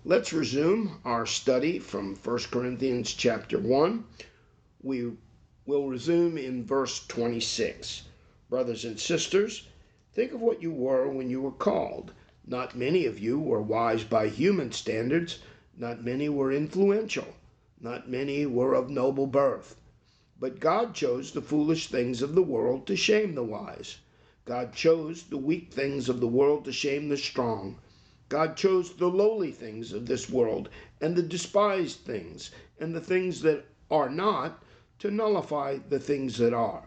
Let's resume our study from 1 Corinthians chapter 1. We will resume in verse 26. Brothers and sisters, think of what you were when you were called. Not many of you were wise by human standards. Not many were influential. Not many were of noble birth. But God chose the foolish things of the world to shame the wise. God chose the weak things of the world to shame the strong. God chose the lowly things of this world and the despised things and the things that are not to nullify the things that are,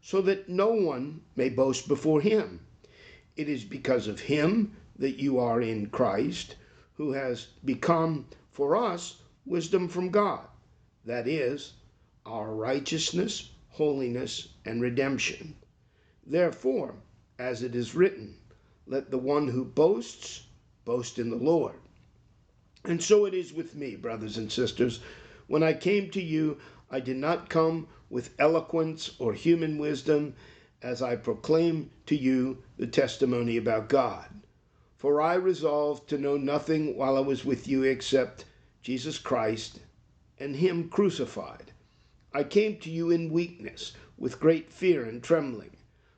so that no one may boast before him. It is because of him that you are in Christ, who has become for us wisdom from God, that is, our righteousness, holiness, and redemption. Therefore, as it is written, let the one who boasts boast in the Lord. And so it is with me, brothers and sisters. When I came to you, I did not come with eloquence or human wisdom, as I proclaim to you the testimony about God. For I resolved to know nothing while I was with you except Jesus Christ and him crucified. I came to you in weakness, with great fear and trembling.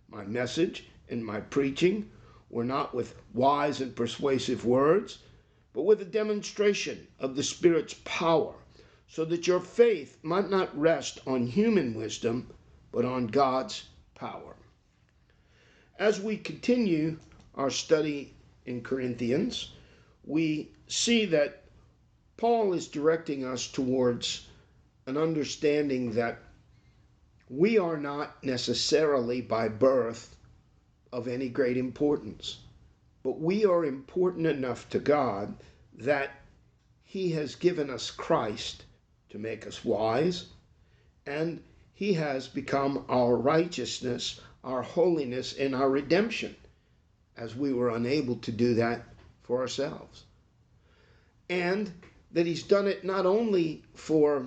My message and my preaching were not with wise and persuasive words, but with a demonstration of the Spirit's power, so that your faith might not rest on human wisdom, but on God's power. As we continue our study in Corinthians, we see that Paul is directing us towards an understanding that we are not necessarily by birth of any great importance, but we are important enough to God that he has given us Christ to make us wise, and he has become our righteousness, our holiness, and our redemption, as we were unable to do that for ourselves. And that he's done it not only for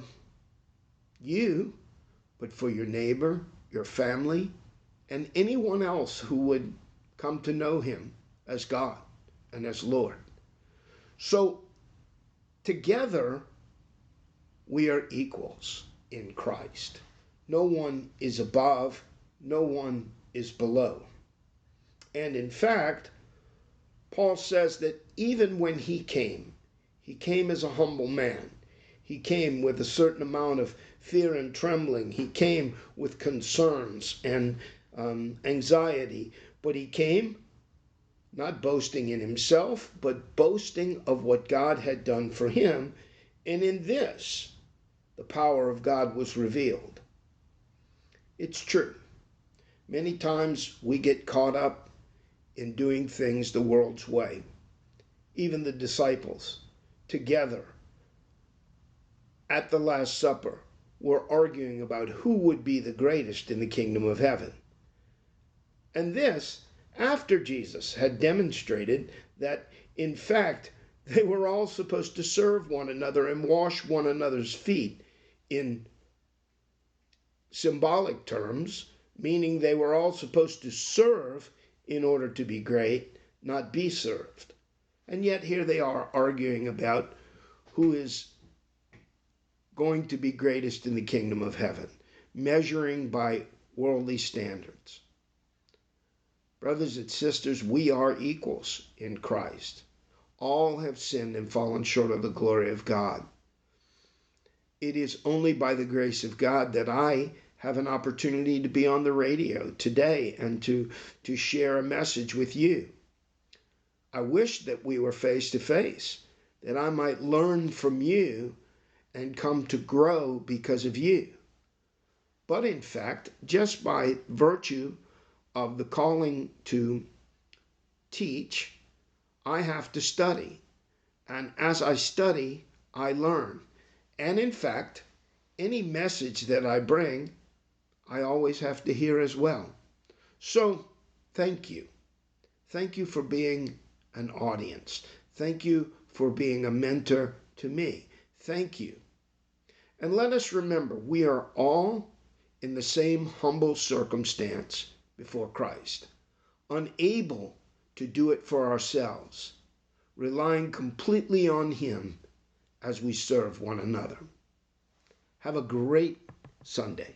you, but for your neighbor, your family, and anyone else who would come to know him as God and as Lord. So together we are equals in Christ. No one is above, no one is below. And in fact, Paul says that even when he came as a humble man. He came with a certain amount of fear and trembling. He came with concerns and anxiety. But he came not boasting in himself, but boasting of what God had done for him. And in this, the power of God was revealed. It's true. Many times we get caught up in doing things the world's way. Even the disciples together at the Last Supper were arguing about who would be the greatest in the kingdom of heaven. And this after Jesus had demonstrated that, in fact, they were all supposed to serve one another and wash one another's feet in symbolic terms, meaning they were all supposed to serve in order to be great, not be served. And yet here they are arguing about who is going to be greatest in the kingdom of heaven, measuring by worldly standards. Brothers and sisters, we are equals in Christ. All have sinned and fallen short of the glory of God. It is only by the grace of God that I have an opportunity to be on the radio today and to share a message with you. I wish that we were face to face, that I might learn from you and come to grow because of you. But in fact, just by virtue of the calling to teach, I have to study. And as I study, I learn. And in fact, any message that I bring, I always have to hear as well. So, thank you. Thank you for being an audience. Thank you for being a mentor to me. Thank you. And let us remember, we are all in the same humble circumstance before Christ, unable to do it for ourselves. relying completely on Him as we serve one another. Have a great Sunday.